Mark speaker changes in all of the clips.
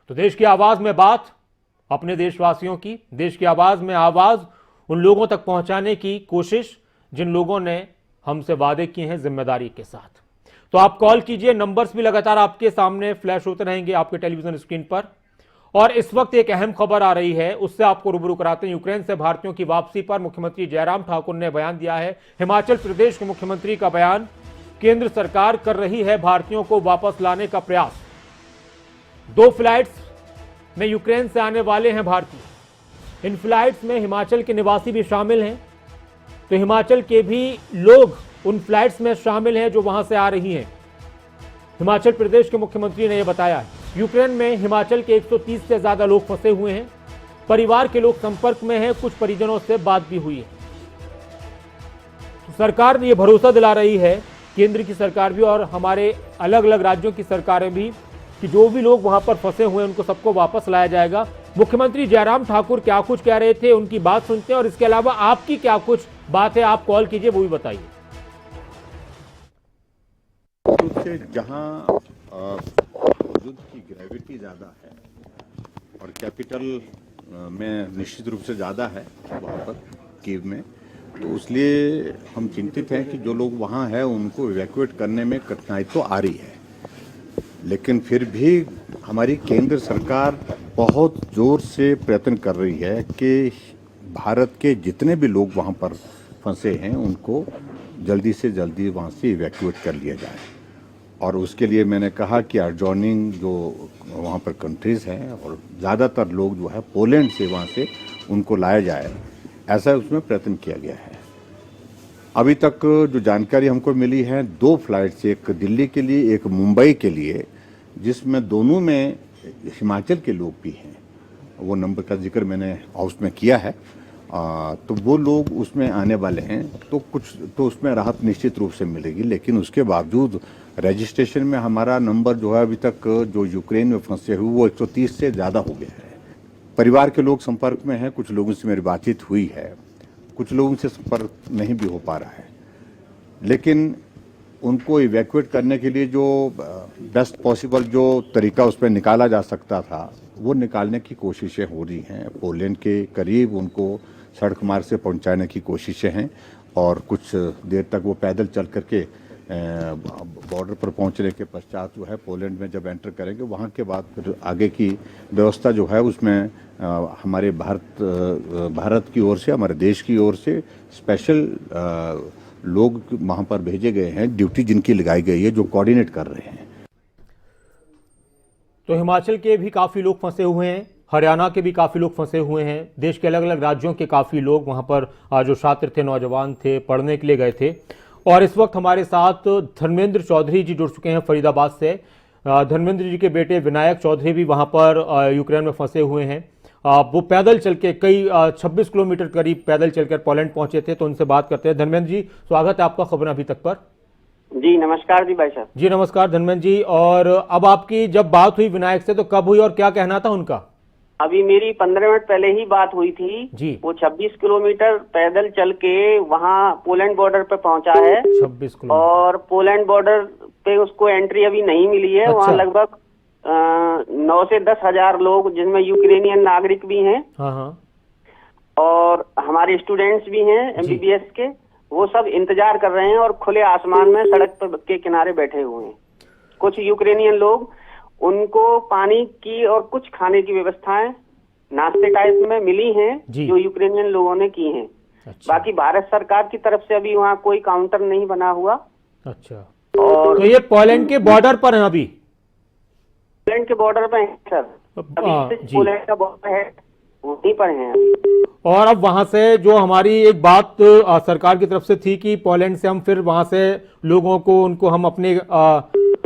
Speaker 1: तो देश की आवाज में बात, अपने देशवासियों की, देश की आवाज में आवाज उन लोगों तक पहुंचाने की कोशिश जिन लोगों ने हमसे वादे किए हैं जिम्मेदारी के साथ। तो आप कॉल कीजिए, नंबर्स भी लगातार आपके सामने फ्लैश होते रहेंगे आपके टेलीविजन स्क्रीन पर। और इस वक्त एक अहम खबर आ रही है, उससे आपको रूबरू कराते हैं। यूक्रेन से भारतीयों की वापसी पर मुख्यमंत्री जयराम ठाकुर ने बयान दिया है। हिमाचल प्रदेश के मुख्यमंत्री का बयान, केंद्र सरकार कर रही है भारतीयों को वापस लाने का प्रयास। 2 फ्लाइट्स में यूक्रेन से आने वाले हैं भारतीय। इन फ्लाइट्स में हिमाचल के निवासी भी शामिल हैं, तो हिमाचल के भी लोग उन फ्लाइट्स में शामिल हैं जो वहां से आ रही हैं। हिमाचल प्रदेश के मुख्यमंत्री ने यह बताया है। यूक्रेन में हिमाचल के 130 से ज्यादा लोग फंसे हुए हैं। परिवार के लोग संपर्क में हैं, कुछ परिजनों से बात भी हुई है। तो सरकार ने यह भरोसा दिला रही है, केंद्र की सरकार भी और हमारे अलग अलग राज्यों की सरकारें भी, कि जो भी लोग वहां पर फंसे हुए हैं उनको सबको वापस लाया जाएगा। मुख्यमंत्री जयराम ठाकुर क्या कुछ कह रहे थे, उनकी बात सुनते हैं, और इसके अलावा आपकी क्या कुछ बात है, आप कॉल कीजिए, वो भी बताइए।
Speaker 2: जहां युद्ध की ग्रेविटी ज़्यादा है और कैपिटल में निश्चित रूप से ज़्यादा है वहाँ पर कीव में, तो इसलिए हम चिंतित हैं कि जो लोग वहाँ हैं उनको इवैक्यूएट करने में कठिनाई तो आ रही है, लेकिन फिर भी हमारी केंद्र सरकार बहुत जोर से प्रयत्न कर रही है कि भारत के जितने भी लोग वहाँ पर फंसे हैं उनको जल्दी से जल्दी वहाँ से इवैक्यूएट कर लिया जाए। और उसके लिए मैंने कहा कि एडजॉइनिंग जो वहाँ पर कंट्रीज़ हैं और ज़्यादातर लोग जो है पोलैंड से वहाँ से उनको लाया जाए, ऐसा उसमें प्रयत्न किया गया है। अभी तक जो जानकारी हमको मिली है, 2 फ्लाइट्स, एक दिल्ली के लिए एक मुंबई के लिए, जिसमें दोनों में हिमाचल के लोग भी हैं। वो नंबर का जिक्र मैंने हाउस में किया है। तो वो लोग उसमें आने वाले हैं, तो कुछ तो उसमें राहत निश्चित रूप से मिलेगी, लेकिन उसके बावजूद रजिस्ट्रेशन में हमारा नंबर जो है अभी तक जो यूक्रेन में फंसे हुए वो 130 से ज़्यादा हो गया है। परिवार के लोग संपर्क में हैं, कुछ लोगों से मेरी बातचीत हुई है, कुछ लोगों से संपर्क नहीं भी हो पा रहा है, लेकिन उनको इवैक्यूएट करने के लिए जो बेस्ट पॉसिबल जो तरीका उस पर निकाला जा सकता था वो निकालने की कोशिशें हो रही हैं। पोलैंड के करीब उनको सड़क मार्ग से पहुंचाने की कोशिशें हैं और कुछ देर तक वो पैदल चल करके बॉर्डर पर पहुंचने के पश्चात जो है पोलैंड में जब एंटर करेंगे, वहाँ के बाद फिर आगे की व्यवस्था जो है उसमें हमारे भारत की ओर से, हमारे देश की ओर से स्पेशल लोग वहाँ पर भेजे गए हैं, ड्यूटी जिनकी लगाई गई है, जो कोऑर्डिनेट कर रहे हैं।
Speaker 1: तो हिमाचल के भी काफ़ी लोग फंसे हुए हैं, हरियाणा के भी काफ़ी लोग फंसे हुए हैं, देश के अलग अलग राज्यों के काफ़ी लोग वहाँ पर जो छात्र थे, नौजवान थे, पढ़ने के लिए गए थे। और इस वक्त हमारे साथ धर्मेंद्र चौधरी जी जुड़ चुके हैं फरीदाबाद से। धर्मेंद्र जी के बेटे विनायक चौधरी भी वहाँ पर यूक्रेन में फंसे हुए हैं। वो पैदल चल के कई 26 किलोमीटर करीब पैदल चलकर पोलैंड पहुंचे थे, तो उनसे बात करते हैं। धर्मेंद्र जी, स्वागत है आपका खबर अभी तक पर।
Speaker 3: जी नमस्कार जी भाई साहब।
Speaker 1: जी नमस्कार धर्मेंद्र जी। और अब आपकी जब बात हुई विनायक से तो कब हुई और क्या कहना था उनका?
Speaker 3: अभी मेरी 15 मिनट पहले ही बात हुई थी
Speaker 1: जी।
Speaker 3: वो 26 किलोमीटर पैदल चल के वहाँ पोलैंड बॉर्डर पे पहुंचा है।
Speaker 1: 26 किलोमीटर।
Speaker 3: और पोलैंड बॉर्डर पे उसको एंट्री अभी नहीं मिली है।
Speaker 1: अच्छा।
Speaker 3: वहाँ लगभग 9 से 10 हजार लोग, जिनमें यूक्रेनियन नागरिक भी हैं।
Speaker 1: हाँ हाँ।
Speaker 3: और हमारे स्टूडेंट्स भी हैं MBBS के, वो सब इंतजार कर रहे हैं और खुले आसमान में सड़क पर के किनारे बैठे हुए हैं। कुछ यूक्रेनियन लोग, उनको पानी की और कुछ खाने की व्यवस्थाएं नाश्ते टाइप में मिली हैं जो यूक्रेनियन लोगों ने की हैं। अच्छा। बाकी भारत सरकार की तरफ से अभी वहाँ कोई काउंटर नहीं बना हुआ।
Speaker 1: अच्छा।
Speaker 3: और
Speaker 1: तो ये पोलैंड के बॉर्डर पर है, अभी
Speaker 3: पोलैंड के बॉर्डर पे है सर। अभी पोलैंड का बॉर्डर है, वहीं पर है अभी।
Speaker 1: और अब वहां से जो हमारी एक बात सरकार की तरफ से थी कि पोलैंड से हम फिर वहां से लोगों को, उनको हम अपने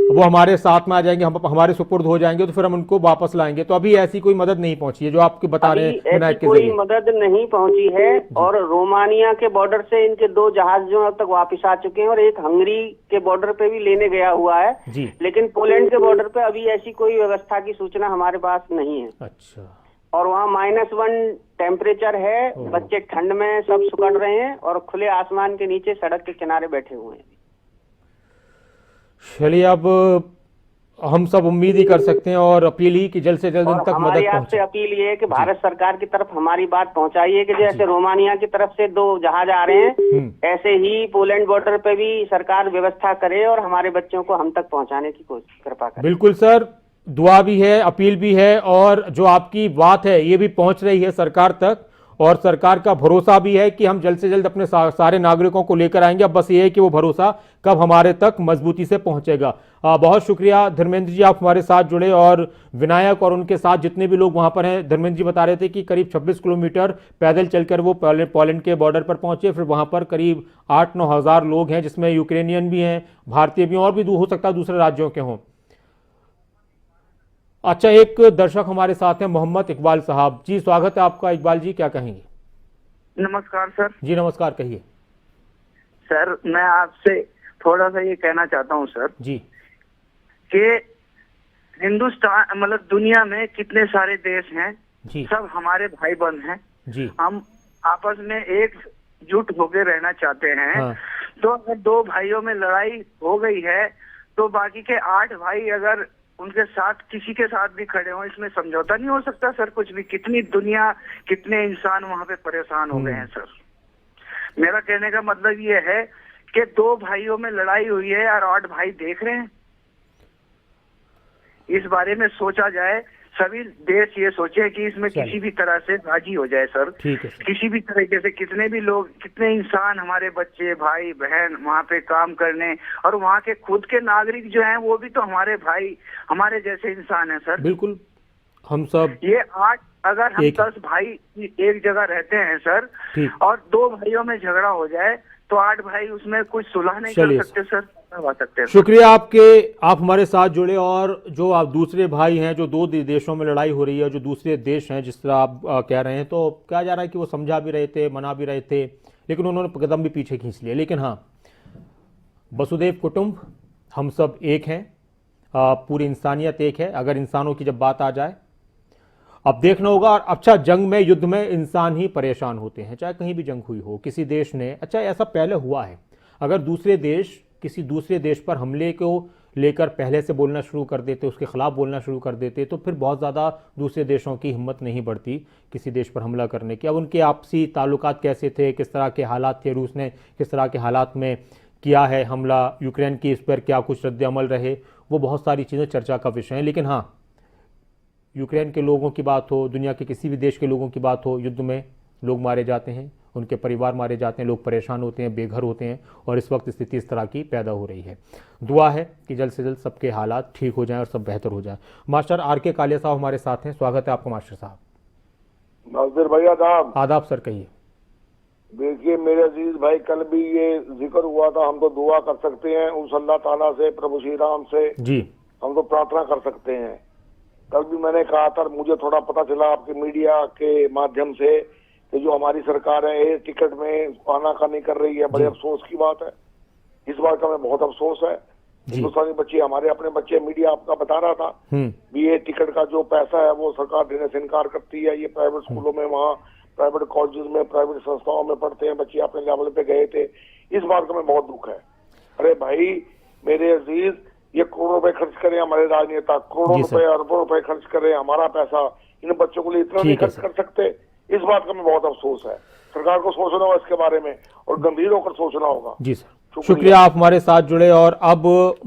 Speaker 1: वो हमारे साथ में आ जाएंगे, हम हमारे सुपुर्द हो जाएंगे, तो फिर हम उनको वापस लाएंगे। तो अभी ऐसी कोई मदद नहीं पहुंची है जो आपके बता रहे हैं विनायक के जरिए?
Speaker 3: कोई मदद नहीं पहुंची है। और रोमानिया के बॉर्डर से इनके 2 जहाज जो अब तक वापस आ चुके हैं और एक हंगरी के बॉर्डर पे भी लेने गया हुआ है जी। लेकिन पोलैंड के बॉर्डर पे अभी ऐसी कोई व्यवस्था की सूचना हमारे पास नहीं है।
Speaker 1: अच्छा। और
Speaker 3: वहाँ -1 टेम्परेचर है, बच्चे ठंड में सब सुकड़ रहे हैं और खुले आसमान के नीचे सड़क के किनारे बैठे हुए हैं।
Speaker 1: चलिए, अब हम सब उम्मीद ही कर सकते हैं और अपील ही कि जल्द से जल्द उन
Speaker 3: और
Speaker 1: तक मदद
Speaker 3: हमारी आपसे
Speaker 1: पहुंचे।
Speaker 3: अपील ये है कि भारत सरकार की तरफ हमारी बात पहुंचाइए कि जैसे रोमानिया की तरफ से 2 जहाज आ रहे हैं, ऐसे ही पोलैंड बॉर्डर पे भी सरकार व्यवस्था करे और हमारे बच्चों को हम तक पहुंचाने की कोशिश कृपा करे।
Speaker 1: बिल्कुल सर, दुआ भी है, अपील भी है और जो आपकी बात है ये भी पहुंच रही है सरकार तक और सरकार का भरोसा भी है कि हम जल्द से जल्द अपने सारे नागरिकों को लेकर आएंगे। अब बस ये है कि वो भरोसा कब हमारे तक मजबूती से पहुंचेगा। बहुत शुक्रिया धर्मेंद्र जी, आप हमारे साथ जुड़े और विनायक और उनके साथ जितने भी लोग वहां पर हैं। धर्मेंद्र जी बता रहे थे कि करीब 26 किलोमीटर पैदल चलकर वो पोलैंड के बॉर्डर पर पहुंचे, फिर वहां पर करीब 8-9 हज़ार लोग हैं जिसमें यूक्रेनियन भी हैं, भारतीय भी हैं और भी हो सकता है दूसरे राज्यों के हों। अच्छा, एक दर्शक हमारे साथ हैं मोहम्मद इकबाल साहब जी, स्वागत है आपका। इकबाल जी क्या कहेंगे?
Speaker 4: नमस्कार सर।
Speaker 1: जी नमस्कार, कहिए।
Speaker 4: सर मैं आपसे थोड़ा सा ये कहना चाहता हूँ सर
Speaker 1: जी
Speaker 4: कि हिंदुस्तान मतलब दुनिया में कितने सारे देश हैं
Speaker 1: जी
Speaker 4: सब हमारे भाई बहन हैं।
Speaker 1: जी
Speaker 4: हम आपस में एकजुट होकर रहना चाहते हैं।
Speaker 1: हाँ।
Speaker 4: तो अगर 2 भाइयों में लड़ाई हो गई है तो बाकी के 8 भाई अगर उनके साथ किसी के साथ भी खड़े हो, इसमें समझौता नहीं हो सकता सर कुछ भी। कितनी दुनिया, कितने इंसान वहां पे परेशान हो गए हैं सर। मेरा कहने का मतलब ये है कि 2 भाइयों में लड़ाई हुई है और 8 भाई देख रहे हैं। इस बारे में सोचा जाए, सभी देश ये सोचे कि इसमें
Speaker 1: चलिए।
Speaker 4: किसी भी तरह से राजी हो जाए सर।
Speaker 1: ठीक है सर।
Speaker 4: किसी भी तरीके से कितने भी लोग, कितने इंसान, हमारे बच्चे, भाई बहन वहाँ पे काम करने, और वहाँ के खुद के नागरिक जो हैं वो भी तो हमारे भाई, हमारे जैसे इंसान हैं सर।
Speaker 1: बिल्कुल, हम सब
Speaker 4: ये 8 अगर हम
Speaker 1: एक-
Speaker 4: 10 भाई एक जगह रहते हैं सर
Speaker 1: ठीक।
Speaker 4: और 2 भाइयों में झगड़ा हो जाए तो 8 भाई उसमें कुछ सुलह नहीं
Speaker 1: चलिए
Speaker 4: कर सकते सर, करवा सकते हैं।
Speaker 1: शुक्रिया आपके, आप हमारे साथ जुड़े। और जो आप दूसरे भाई हैं, जो 2 देशों में लड़ाई हो रही है, जो दूसरे देश हैं जिस तरह आप कह रहे हैं, तो कहा जा रहा है कि वो समझा भी रहे थे, मना भी रहे थे, लेकिन उन्होंने कदम भी पीछे खींच लिया। लेकिन हाँ, वसुदेव कुटुंब, हम सब एक हैं, पूरी इंसानियत एक है अगर इंसानों की जब बात आ जाए। अब देखना होगा। और अच्छा, जंग में, युद्ध में इंसान ही परेशान होते हैं, चाहे कहीं भी जंग हुई हो, किसी देश ने, अच्छा ऐसा पहले हुआ है, अगर दूसरे देश किसी दूसरे देश पर हमले को लेकर पहले से बोलना शुरू कर देते, उसके खिलाफ बोलना शुरू कर देते, तो फिर बहुत ज़्यादा दूसरे देशों की हिम्मत नहीं बढ़ती किसी देश पर हमला करने की। अब उनके आपसी ताल्लुकात कैसे थे, किस तरह के हालात थे, रूस ने किस तरह के हालात में किया है हमला, यूक्रेन की इस पर क्या कुछ रद्द अमल रहे, वो बहुत सारी चीज़ें चर्चा का विषय हैं। लेकिन हाँ, यूक्रेन के लोगों की बात हो, दुनिया के किसी भी देश के लोगों की बात हो, युद्ध में लोग मारे जाते हैं, उनके परिवार मारे जाते हैं, लोग परेशान होते हैं, बेघर होते हैं, और इस वक्त स्थिति इस तरह की पैदा हो रही है। दुआ है कि जल्द से जल्द सबके हालात ठीक हो जाएं और सब बेहतर हो जाए। Master R K. कालिया साहब हमारे साथ हैं, स्वागत है आपका मास्टर साहब।
Speaker 5: नाज़िर भाई आदाब।
Speaker 1: आदाब सर, कहिए।
Speaker 5: देखिए मेरे अजीज भाई, कल भी ये जिक्र हुआ था, हम तो दुआ कर सकते हैं उस अल्लाह ताला से, प्रभु श्री राम से
Speaker 1: जी,
Speaker 5: हम तो प्रार्थना कर सकते हैं। कल भी मैंने कहा था, मुझे थोड़ा पता चला आपके मीडिया के माध्यम से कि जो हमारी सरकार है एयर टिकट में आनाकानी कर रही है, बड़े अफसोस की बात है। इस बात का मैं बहुत अफसोस है। हिंदुस्तानी बच्चे, हमारे अपने बच्चे, मीडिया आपका बता रहा था, बीए टिकट का जो पैसा है वो सरकार देने से इनकार करती है। ये प्राइवेट स्कूलों में, वहाँ प्राइवेट कॉलेज में, प्राइवेट संस्थाओं में पढ़ते हैं बच्चे, अपने लेवल पे गए थे। इस बात का मैं बहुत दुख है। अरे भाई मेरे अजीज, ये करोड़ों रुपए खर्च करें हमारे राजनेता, करोड़ों रुपए, अरबों रुपए खर्च करें, हमारा पैसा इन बच्चों के लिए इतना नहीं खर्च कर सकते। इस बात का मैं बहुत अफसोस है। सरकार को सोचना होगा इसके बारे में और गंभीर होकर सोचना होगा।
Speaker 1: जी सर, शुक्रिया आप हमारे साथ जुड़े। और अब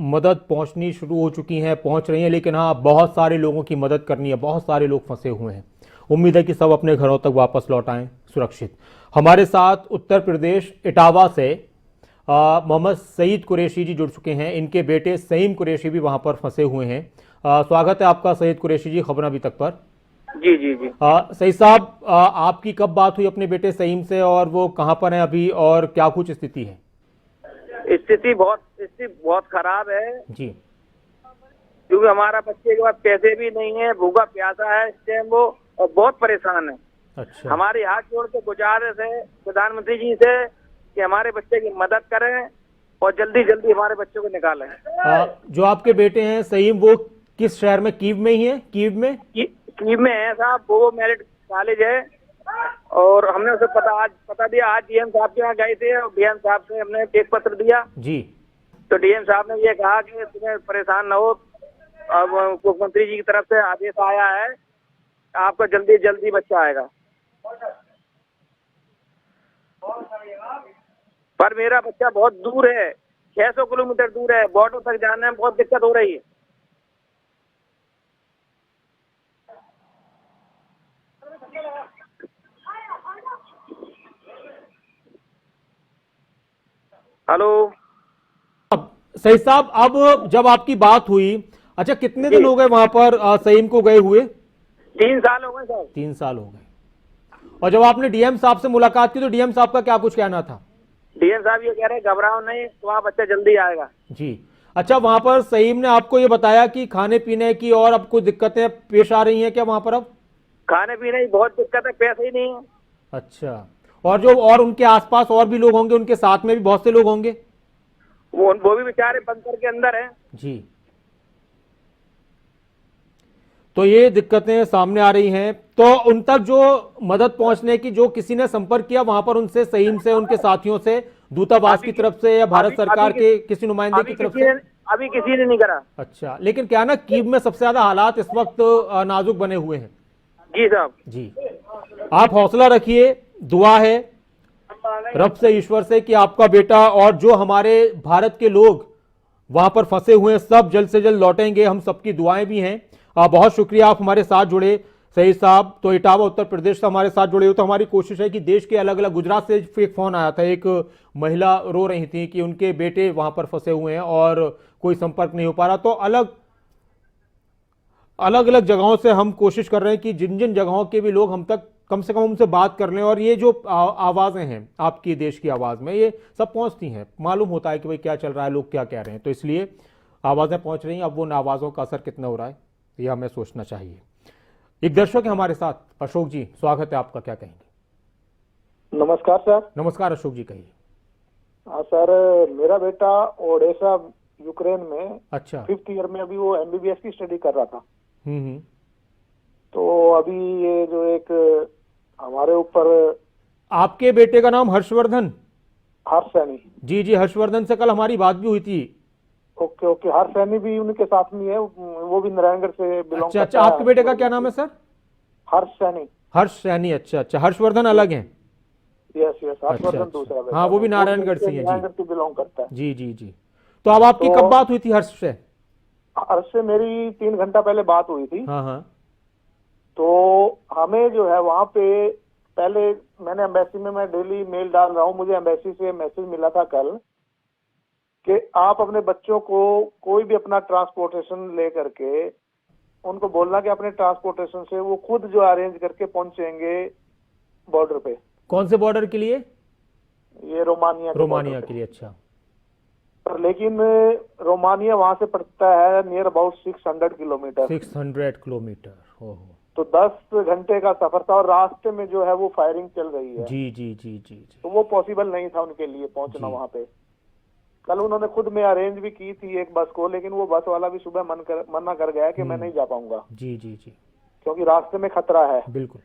Speaker 1: मदद पहुंचनी शुरू हो चुकी है, पहुंच रही है, लेकिन हाँ बहुत सारे लोगों की मदद करनी है, बहुत सारे लोग फंसे हुए हैं। उम्मीद है कि सब अपने घरों तक वापस लौट आएं सुरक्षित। हमारे साथ उत्तर प्रदेश इटावा से मोहम्मद सईद कुरैशी जी जुड़ चुके हैं, इनके बेटे सईम कुरैशी भी वहां पर फंसे हुए हैं। स्वागत है आपका सईद कुरैशी जी खबर अभी तक पर।
Speaker 4: जी जी जी।
Speaker 1: सईद साहब, आपकी कब बात हुई अपने बेटे सईम से और वो कहां पर हैं अभी और क्या कुछ स्थिति है?
Speaker 6: स्थिति बहुत खराब है
Speaker 1: जी,
Speaker 6: क्योंकि हमारा बच्चे के पास पैसे भी नहीं है, भूखा प्यासा है इस टाइम वो, और बहुत परेशान है।
Speaker 1: अच्छा,
Speaker 6: हमारी हाथ जोड़ के गुजारिश है प्रधानमंत्री जी से कि हमारे बच्चे की मदद करें और जल्दी जल्दी हमारे बच्चों को निकालें।
Speaker 1: जो आपके बेटे हैं सईम, वो किस शहर में? कीव में ही है? कीव में
Speaker 6: है साहब, वो मेरिट कॉलेज है, और हमने उसे पता दिया। आज डीएम साहब के यहाँ गए थे और डीएम साहब से हमने एक पत्र दिया
Speaker 1: जी,
Speaker 6: तो डीएम साहब ने ये कहा कि तुम्हें परेशान न हो, अब मुख्यमंत्री जी की तरफ से आदेश आया है, आपका जल्दी जल्दी बच्चा आएगा। पर मेरा बच्चा बहुत दूर है, 600 किलोमीटर दूर है, बॉर्डर तक जाने में बहुत दिक्कत हो रही है। हेलो
Speaker 1: सही साहब, अब जब आपकी बात हुई, अच्छा कितने दिन हो गए वहां पर सईम को गए हुए?
Speaker 6: 3 साल हो गए सर।
Speaker 1: 3 साल हो गए। और जब आपने डीएम साहब से मुलाकात की तो डीएम साहब का क्या कुछ कहना था?
Speaker 6: डीएम साहब ये कह रहे हैं घबराओ नहीं, तुम्हारा बच्चा जल्दी आएगा।
Speaker 1: जी। अच्छा, वहां पर सईम ने आपको ये बताया कि खाने पीने की और अब कुछ दिक्कतें पेश आ रही हैं क्या वहां पर? अब
Speaker 6: खाने पीने की बहुत दिक्कत है, पैसे ही नहीं है।
Speaker 1: अच्छा, और उनके आसपास और भी लोग होंगे, उनके साथ में भी बहुत से लोग होंगे?
Speaker 6: वो भी बेचारे बंकर के अंदर हैं।
Speaker 1: जी। तो ये दिक्कतें सामने आ रही हैं, तो उन तक जो मदद पहुंचने की, जो किसी ने संपर्क किया वहां पर उनसे, सईम से, उनके साथियों से, दूतावास की तरफ से या भारत सरकार के किसी नुमाइंदे की तरफ से?
Speaker 6: अभी किसी ने नहीं करा।
Speaker 1: अच्छा, लेकिन क्या ना, कीव में सबसे ज्यादा हालात इस वक्त नाजुक बने हुए हैं।
Speaker 6: जी साहब।
Speaker 1: जी, आप हौसला रखिए, दुआ है रब से, ईश्वर से कि आपका बेटा और जो हमारे भारत के लोग वहां पर फंसे हुए हैं सब जल्द से जल्द लौटेंगे। हम सबकी दुआएं भी हैं। बहुत शुक्रिया आप हमारे साथ जुड़े सही साहब। तो इटावा उत्तर प्रदेश से हमारे साथ जुड़े हो। तो हमारी कोशिश है कि देश के अलग अलग, गुजरात से एक फोन आया था, एक महिला रो रही थी कि उनके बेटे वहां पर फंसे हुए हैं और कोई संपर्क नहीं हो पा रहा। तो अलग अलग जगहों से हम कोशिश कर रहे हैं कि जिन जिन जगहों के भी लोग हम तक कम से कम उनसे बात कर लें। और ये जो आवाज़ें हैं आपकी देश की आवाज़ में, ये सब पहुंचती हैं, मालूम होता है कि भाई क्या चल रहा है, लोग क्या कह रहे हैं। तो इसलिए आवाज़ें पहुंच रही हैं। अब वो आवाज़ों का असर कितना हो रहा है यह हमें सोचना चाहिए। एक दर्शक है हमारे साथ, अशोक जी, स्वागत है आपका, क्या कहेंगे?
Speaker 7: नमस्कार सर।
Speaker 1: नमस्कार अशोक जी, कहिए।
Speaker 7: हाँ सर, मेरा बेटा ओडेसा यूक्रेन में
Speaker 1: अच्छा।
Speaker 7: 5th ईयर में अभी वो MBBS की स्टडी कर रहा था।
Speaker 1: हम्म।
Speaker 7: तो अभी ये जो एक हमारे ऊपर,
Speaker 1: आपके बेटे का नाम हर्षवर्धन?
Speaker 7: हर्ष सैनी।
Speaker 1: जी जी, हर्षवर्धन से कल हमारी बात भी हुई थी।
Speaker 7: ओके ओके, हर्ष सैनी भी उनके साथ में है, वो भी नारायणगढ़ से बिलोंग
Speaker 1: अच्छा
Speaker 7: करता
Speaker 1: अच्छा,
Speaker 7: है।
Speaker 1: आपके बेटे का क्या नाम है सर?
Speaker 7: हर्ष सैनी।
Speaker 1: हर्ष सैनी, अच्छा अच्छा, हर्षवर्धन अलग हैं?
Speaker 7: यस यस, हर्षवर्धन
Speaker 1: अच्छा,
Speaker 7: दूसरा बेटा।
Speaker 1: हाँ, वो भी नारायणगढ़ से हैं।
Speaker 7: नारायणगढ़ से बिलोंग करता है।
Speaker 1: जी जी जी। तो अब आपकी कब बात हुई थी हर्ष से?
Speaker 7: हर्ष से मेरी 3 घंटा पहले बात हुई थी।
Speaker 1: हाँ हाँ।
Speaker 7: तो हमें जो है वहां पे, पहले मैंने एम्बेसी में, मैं डेली मेल डाल रहा हूँ, मुझे एम्बेसी से मैसेज मिला था कल कि आप अपने बच्चों को कोई भी अपना ट्रांसपोर्टेशन ले करके उनको बोलना कि अपने ट्रांसपोर्टेशन से वो खुद जो अरेंज करके पहुंचेंगे बॉर्डर पे।
Speaker 1: कौन से बॉर्डर के लिए?
Speaker 7: ये रोमानिया
Speaker 1: के लिए। अच्छा।
Speaker 7: पर लेकिन रोमानिया वहां से पड़ता है नियर अबाउट 600 किलोमीटर।
Speaker 1: 600 किलोमीटर, ओहो।
Speaker 7: तो 10 घंटे का सफर था और रास्ते में जो है वो फायरिंग चल रही है।
Speaker 1: जी जी जी जी जी।
Speaker 7: तो वो पॉसिबल नहीं था उनके लिए पहुंचना वहां पे। कल उन्होंने खुद में अरेंज भी की थी एक बस को, लेकिन वो बस वाला भी सुबह मना कर गया कि मैं नहीं जा पाऊंगा।
Speaker 1: जी जी जी।
Speaker 7: क्योंकि रास्ते में खतरा है।
Speaker 1: बिल्कुल।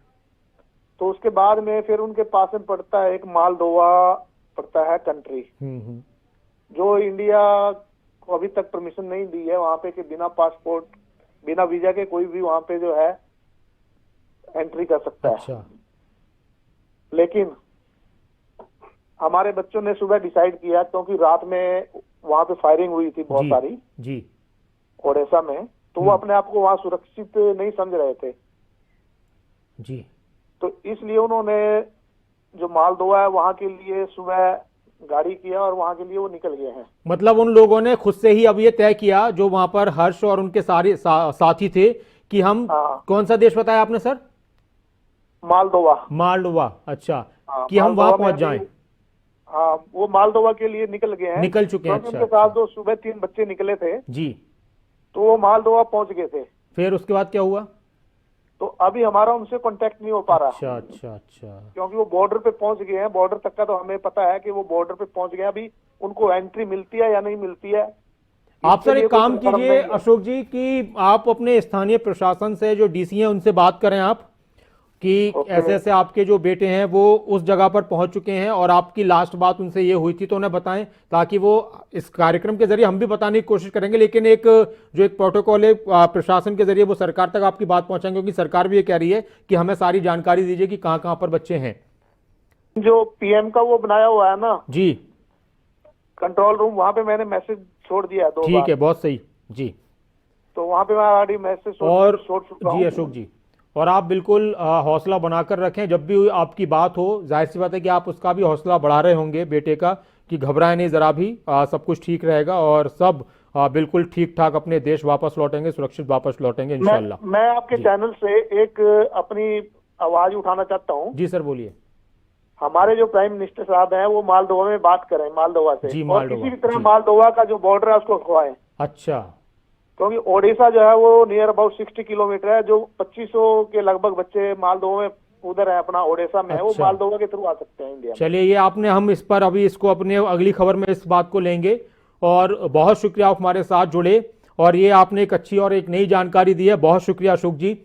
Speaker 7: तो उसके बाद में फिर उनके पास में पड़ता है एक मालदोवा पड़ता है कंट्री, जो इंडिया को अभी तक परमिशन नहीं दी है वहां पे कि बिना पासपोर्ट, बिना वीजा के कोई भी वहां पे जो है एंट्री कर सकता है।
Speaker 1: अच्छा।
Speaker 7: लेकिन हमारे बच्चों ने सुबह डिसाइड किया, क्योंकि रात में वहां पे फायरिंग हुई थी बहुत सारी
Speaker 1: जी
Speaker 7: ओडिशा में, तो वो अपने आप को वहां सुरक्षित नहीं समझ रहे थे
Speaker 1: जी।
Speaker 7: तो इसलिए उन्होंने जो मालदोवा है वहां के लिए सुबह गाड़ी किया और वहां के लिए वो निकल गए हैं।
Speaker 1: मतलब उन लोगों ने खुद से ही अब ये तय किया, जो वहां पर हर्ष और उनके सारे साथी थे, कि हम, कौन सा देश बताया आपने सर? मालदोवा। अच्छा, कि हम वहां पहुंच जाएं।
Speaker 7: हाँ, वो मालदोवा के लिए निकल गए हैं,
Speaker 1: निकल चुके हैं।
Speaker 7: अच्छा, उनके साथ जो सुबह 3 बच्चे निकले थे
Speaker 1: जी,
Speaker 7: तो वो मालदोवा पहुंच गए थे।
Speaker 1: फिर उसके बाद क्या हुआ?
Speaker 7: तो अभी हमारा उनसे कांटेक्ट नहीं हो पा रहा।
Speaker 1: अच्छा अच्छा अच्छा।
Speaker 7: क्योंकि वो बॉर्डर पे पहुंच गए हैं, बॉर्डर तक का तो हमें पता है कि वो बॉर्डर पे पहुंच गए। अभी उनको एंट्री मिलती है या नहीं मिलती है।
Speaker 1: आप सर एक काम कीजिए अशोक जी, कि आप अपने स्थानीय प्रशासन से, जो डीसी हैं, उनसे बात करें आप, कि ऐसे ऐसे आपके जो बेटे हैं वो उस जगह पर पहुंच चुके हैं और आपकी लास्ट बात उनसे ये हुई थी, तो उन्हें बताएं ताकि वो इस कार्यक्रम के जरिए हम भी बताने की कोशिश करेंगे, लेकिन एक जो एक प्रोटोकॉल है प्रशासन के जरिए वो सरकार तक आपकी बात पहुंचाएंगे, क्योंकि सरकार भी ये कह रही है कि हमें सारी जानकारी दीजिए कि कहाँ कहाँ पर बच्चे हैं।
Speaker 7: जो पीएम का वो बनाया हुआ है ना
Speaker 1: जी
Speaker 7: कंट्रोल रूम, वहाँ पे मैंने मैसेज छोड़ दिया है 2
Speaker 1: ठीक
Speaker 7: बार।
Speaker 1: है, बहुत सही जी।
Speaker 7: तो वहाँ पे मैं ऑलरेडी मैसेज
Speaker 1: और
Speaker 7: छोड़ चुका
Speaker 1: जी
Speaker 7: हूँ।
Speaker 1: अशोक जी, और आप बिल्कुल हौसला बनाकर रखें, जब भी आपकी बात हो जाहिर सी बात है कि आप उसका भी हौसला बढ़ा रहे होंगे बेटे का, कि घबराए नहीं जरा भी, सब कुछ ठीक रहेगा और सब बिल्कुल ठीक ठाक अपने देश वापस लौटेंगे, सुरक्षित वापस लौटेंगे इंशाल्लाह।
Speaker 7: मैं आपके चैनल से एक अपनी आवाज उठाना चाहता हूँ।
Speaker 1: जी सर बोलिए।
Speaker 7: हमारे जो प्राइम मिनिस्टर साहब हैं वो मालदोवा में बात करें, मालदोवा से,
Speaker 1: जी,
Speaker 7: और
Speaker 1: मालदोवा,
Speaker 7: किसी भी तरह
Speaker 1: जी।
Speaker 7: मालदोवा का जो बॉर्डर है उसको खुआएं,
Speaker 1: अच्छा
Speaker 7: क्योंकि ओडिशा जो है वो नियर अबाउट 60 किलोमीटर है। जो 2500 के लगभग बच्चे मालदोवा में उधर है अपना ओडिशा में है, वो
Speaker 1: अच्छा।
Speaker 7: मालदोवा के थ्रू आ सकते हैं इंडिया में।
Speaker 1: चलिए, ये आपने, हम इस पर अभी इसको अपने अगली खबर में इस बात को लेंगे, और बहुत शुक्रिया आप हमारे साथ जुड़े, और ये आपने एक अच्छी और एक नई जानकारी दी है, बहुत शुक्रिया अशोक जी।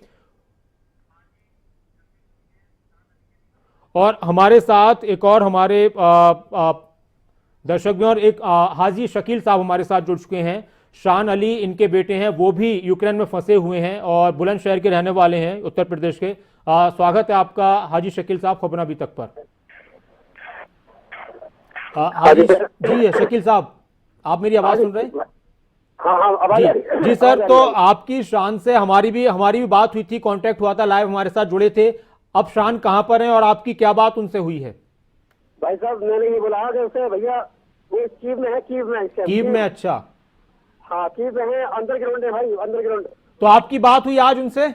Speaker 1: और हमारे साथ एक और हमारे दर्शक भी, और एक हाजी शकील साहब हमारे साथ जुड़ चुके हैं। शान अली इनके बेटे हैं, वो भी यूक्रेन में फंसे हुए हैं और बुलंदशहर के रहने वाले हैं, उत्तर प्रदेश के। स्वागत है आपका हाजी शकील साहब खबर अभी तक पर। हाजी जी शकील साहब, आप मेरी आवाज सुन रहे हैं?
Speaker 6: हाँ
Speaker 1: जी जी सर, तो आपकी शान से हमारी भी बात हुई थी, कांटेक्ट हुआ था, लाइव हमारे साथ जुड़े थे। अब शान कहां पर हैं और आपकी क्या बात उनसे हुई है?
Speaker 6: भाई साहब, मैंने ये बोला कि उससे भैया वो कीव में है,
Speaker 1: कीव में? अच्छा,
Speaker 6: हाँ कीव में है, अंडरग्राउंड है भाई, अंडरग्राउंड।
Speaker 1: तो आपकी बात हुई आज उनसे?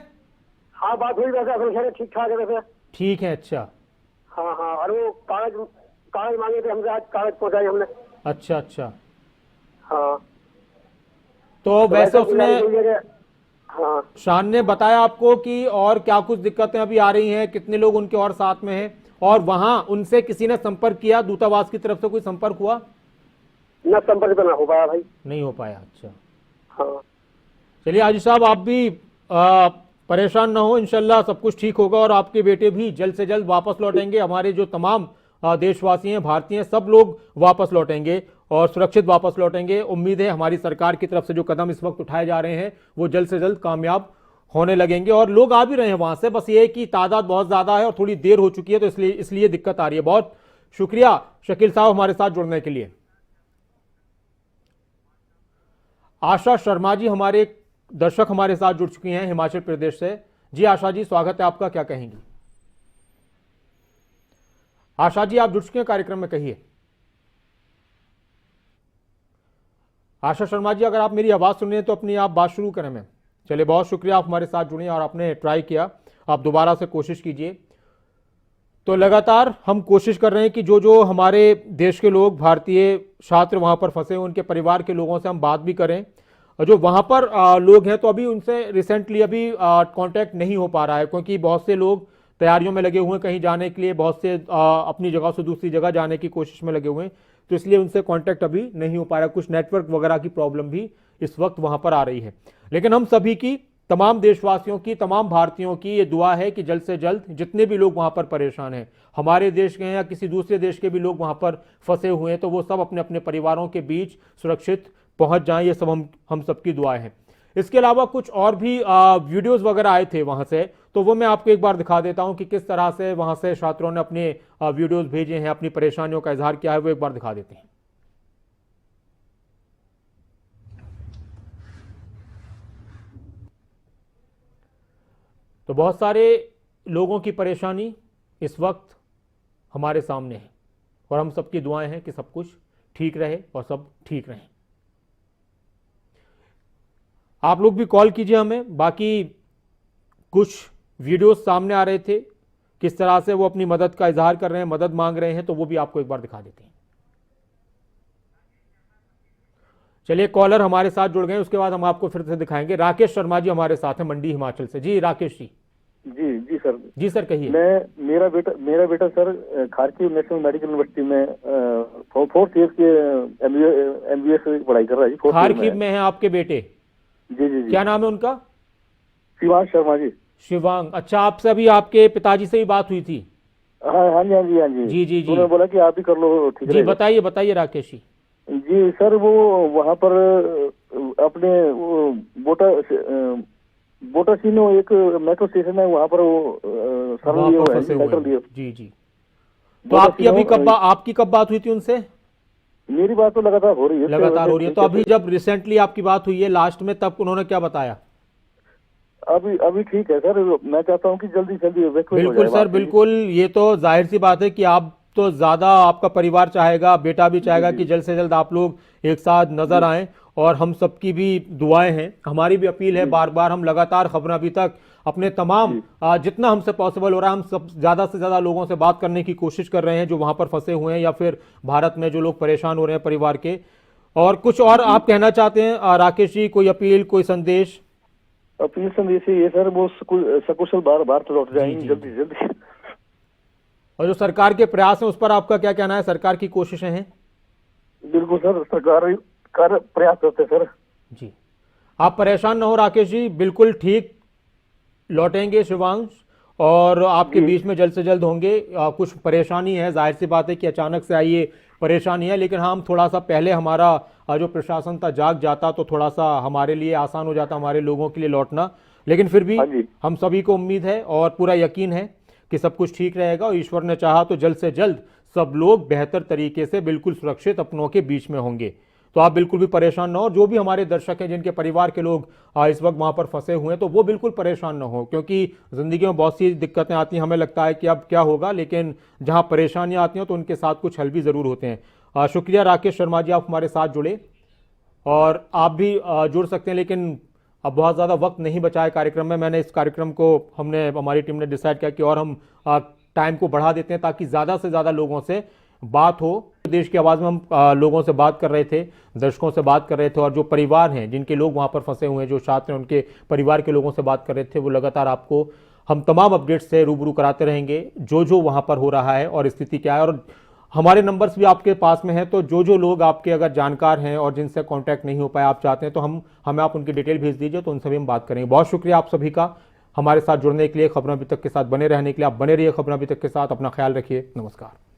Speaker 6: हाँ बात हुई, वैसे अपने ठीक ठाक है वैसे।
Speaker 1: ठीक है, अच्छा
Speaker 6: हाँ हाँ, और वो कागज मांगे थे हमसे, आज कागज पहुंचाए हमने।
Speaker 1: अच्छा अच्छा।
Speaker 6: हाँ
Speaker 1: तो वैसे उसने,
Speaker 6: हाँ
Speaker 1: शान ने बताया आपको कि और क्या कुछ दिक्कतें अभी आ रही हैं, कितने लोग उनके और साथ में हैं, और वहां उनसे किसी ने संपर्क किया, दूतावास की तरफ से कोई संपर्क हुआ?
Speaker 6: न संपर्क तो ना हो पाया भाई।
Speaker 1: नहीं हो पाया, अच्छा।
Speaker 6: हाँ
Speaker 1: चलिए हाजी साहब, आप भी परेशान ना हो, इंशाल्लाह सब कुछ ठीक होगा और आपके बेटे भी जल्द से जल्द वापस लौटेंगे। हमारे जो तमाम देशवासी हैं, भारतीय हैं, सब लोग वापस लौटेंगे और सुरक्षित वापस लौटेंगे। उम्मीद है हमारी सरकार की तरफ से जो कदम इस वक्त उठाए जा रहे हैं वो जल्द से जल्द कामयाब होने लगेंगे, और लोग आ भी रहे हैं वहां से, बस ये है कि तादाद बहुत ज्यादा है और थोड़ी देर हो चुकी है, तो इसलिए दिक्कत आ रही है। बहुत शुक्रिया शकील साहब हमारे साथ जुड़ने के लिए। आशा शर्मा जी हमारे दर्शक हमारे साथ जुड़ चुकी हैं हिमाचल प्रदेश से। जी आशा जी, स्वागत है आपका, क्या कहेंगी? आशा जी, आप जुड़ चुके हैं कार्यक्रम में, कहिए। आशा शर्मा जी, अगर आप मेरी आवाज सुन रहे हैं तो अपनी आप बात शुरू करें। मैं चलिए, बहुत शुक्रिया आप हमारे साथ जुड़े और आपने ट्राई किया, आप दोबारा से कोशिश कीजिए। तो लगातार हम कोशिश कर रहे हैं कि जो जो हमारे देश के लोग, भारतीय छात्र वहां पर फंसे हुए, उनके परिवार के लोगों से हम बात भी करें। जो वहां पर लोग हैं, तो अभी उनसे रिसेंटली अभी कांटेक्ट नहीं हो पा रहा है, क्योंकि बहुत से लोग तैयारियों में लगे हुए हैं कहीं जाने के लिए, बहुत से अपनी जगह से दूसरी जगह जाने की कोशिश में लगे हुए हैं, तो इसलिए उनसे कांटेक्ट अभी नहीं हो पा रहा। कुछ नेटवर्क वगैरह की प्रॉब्लम भी इस वक्त वहां पर आ रही है, लेकिन हम सभी की, तमाम देशवासियों की, तमाम भारतीयों की ये दुआ है कि जल्द से जल्द जितने भी लोग वहां पर परेशान हैं, हमारे देश के हैं या किसी दूसरे देश के भी लोग वहां पर फंसे हुए हैं, तो वो सब अपने अपने परिवारों के बीच सुरक्षित पहुंच जाएं। ये सब हम सबकी दुआएं हैं। इसके अलावा कुछ और भी वीडियोस वगैरह आए थे वहां से, तो वो मैं आपको एक बार दिखा देता हूं कि किस तरह से वहां से छात्रों ने अपने वीडियोस भेजे हैं, अपनी परेशानियों का इजहार किया है, वो एक बार दिखा देते हैं। तो बहुत सारे लोगों की परेशानी इस वक्त हमारे सामने है, और हम सबकी दुआएं हैं कि सब कुछ ठीक रहे और सब ठीक रहें। आप लोग भी कॉल कीजिए हमें। बाकी कुछ वीडियोस सामने आ रहे थे, किस तरह से वो अपनी मदद का इजहार कर रहे हैं, मदद मांग रहे हैं, तो वो भी आपको एक बार दिखा देते हैं। चलिए, कॉलर हमारे साथ जुड़ गए, उसके बाद हम आपको फिर से दिखाएंगे। राकेश शर्मा जी हमारे साथ हैं मंडी हिमाचल से। जी राकेश जी।
Speaker 8: जी सर।
Speaker 1: जी सर, कहिए।
Speaker 8: मेरा बेटा sir Kharkiv national medical university में 4th ईयर के MBBS पढ़ाई कर रहा है जी।
Speaker 1: खारकीव में है आपके बेटे?
Speaker 8: जी।
Speaker 1: क्या नाम है उनका?
Speaker 8: शिवांश शर्मा जी।
Speaker 1: शिवांग, अच्छा, आपसे अभी आपके पिताजी से ही बात हुई थी?
Speaker 8: हाँ हाँ जी हाँ जी हाँ जी
Speaker 1: जी जी जी
Speaker 8: उन्होंने बोला कि आप ही कर लो, ठीक
Speaker 1: जी,
Speaker 8: रहेगा।
Speaker 1: बताइए बताइए राकेश जी।
Speaker 8: जी सर, वो वहाँ पर अपने बोटासिनो एक मेट्रो स्टेशन है, वहाँ पर वो सर्व
Speaker 1: वहां
Speaker 8: लिए
Speaker 1: पर
Speaker 8: हुए
Speaker 1: फंसे
Speaker 8: हैं,
Speaker 1: हुए
Speaker 8: लेटर लिए।
Speaker 1: हैं। जी जी। तो आपकी कब बात हुई थी उनसे?
Speaker 8: मेरी बात तो लगातार हो रही है,
Speaker 1: लगातार हो रही है। तो अभी जब रिसेंटली आपकी बात हुई है लास्ट में, तब उन्होंने क्या बताया?
Speaker 8: अभी अभी ठीक है सर, मैं चाहता हूँ कि जल्दी जल्दी इवैक्यूएट हो
Speaker 1: बिल्कुल
Speaker 8: जाए
Speaker 1: सर,
Speaker 8: वहाँ से।
Speaker 1: बिल्कुल। ये तो जाहिर सी बात है कि आप तो ज्यादा, आपका परिवार चाहेगा, बेटा भी चाहेगा
Speaker 8: जी,
Speaker 1: कि जल्द से जल्द आप लोग एक साथ नजर आएं, और हम सबकी भी दुआएं हैं, हमारी भी अपील है। बार बार हम लगातार खबरें अभी तक अपने तमाम जितना हमसे पॉसिबल हो रहा है, हम सब ज्यादा से ज्यादा लोगों से बात करने की कोशिश कर रहे हैं जो वहां पर फंसे हुए हैं या फिर भारत में जो लोग परेशान हो रहे हैं परिवार के। और कुछ और आप कहना चाहते हैं राकेश जी? कोई अपील, कोई संदेश?
Speaker 8: अपील संदेश ये सर, वो सकुशल भारत लौट जाएंगे
Speaker 1: जी,
Speaker 8: जल्दी जल्दी।
Speaker 1: और जो सरकार के प्रयास हैं उस पर आपका क्या कहना है? सरकार की कोशिशें हैं?
Speaker 8: बिल्कुल सर, सरकार कर प्रयास करते सर।
Speaker 1: जी, आप परेशान ना हो राकेश जी, बिल्कुल ठीक लौटेंगे शिवांश, और आपके बीच में जल्द से जल्द होंगे। कुछ परेशानी है, जाहिर सी बात है कि अचानक से आई ये परेशानी है, लेकिन हम थोड़ा सा पहले हमारा जो प्रशासन था जाग जाता तो थोड़ा सा हमारे लिए आसान हो जाता, हमारे लोगों के लिए लौटना। लेकिन फिर भी हम सभी को उम्मीद है और पूरा यकीन है कि सब कुछ ठीक रहेगा, और ईश्वर ने चाहा तो जल्द से जल्द सब लोग बेहतर तरीके से बिल्कुल सुरक्षित अपनों के बीच में होंगे। तो आप बिल्कुल भी परेशान ना हो। जो भी हमारे दर्शक हैं जिनके परिवार के लोग इस वक्त वहां पर फंसे हुए हैं, तो वो बिल्कुल परेशान ना हो, क्योंकि जिंदगी में बहुत सी दिक्कतें आती हैं, हमें लगता है कि अब क्या होगा, लेकिन जहां परेशानियां आती हैं तो उनके साथ कुछ हल भी जरूर होते हैं। शुक्रिया राकेश शर्मा जी, आप हमारे साथ जुड़े, और आप भी जुड़ सकते हैं, लेकिन अब बहुत ज़्यादा वक्त नहीं बचा है कार्यक्रम में। मैंने इस कार्यक्रम को, हमारी टीम ने डिसाइड किया कि और हम टाइम को बढ़ा देते हैं ताकि ज़्यादा से ज़्यादा लोगों से बात हो। देश की आवाज़ में हम लोगों से बात कर रहे थे, दर्शकों से बात कर रहे थे, और जो परिवार हैं जिनके लोग वहाँ पर फंसे हुए हैं, जो छात्र हैं, उनके परिवार के लोगों से बात कर रहे थे। वो लगातार आपको हम तमाम अपडेट्स से रूबरू कराते रहेंगे, जो जो वहाँ पर हो रहा है और स्थिति क्या है। और हमारे नंबर्स भी आपके पास में है, तो जो जो लोग आपके अगर जानकार हैं और जिनसे कांटेक्ट नहीं हो पाया, आप चाहते हैं तो हमें आप उनकी डिटेल भेज दीजिए, तो उनसे भी हम बात करेंगे। बहुत शुक्रिया आप सभी का हमारे साथ जुड़ने के लिए, खबरों अभी तक के साथ बने रहने के लिए। आप बने रहिए खबरों अभी तक के साथ। अपना ख्याल रखिए। नमस्कार।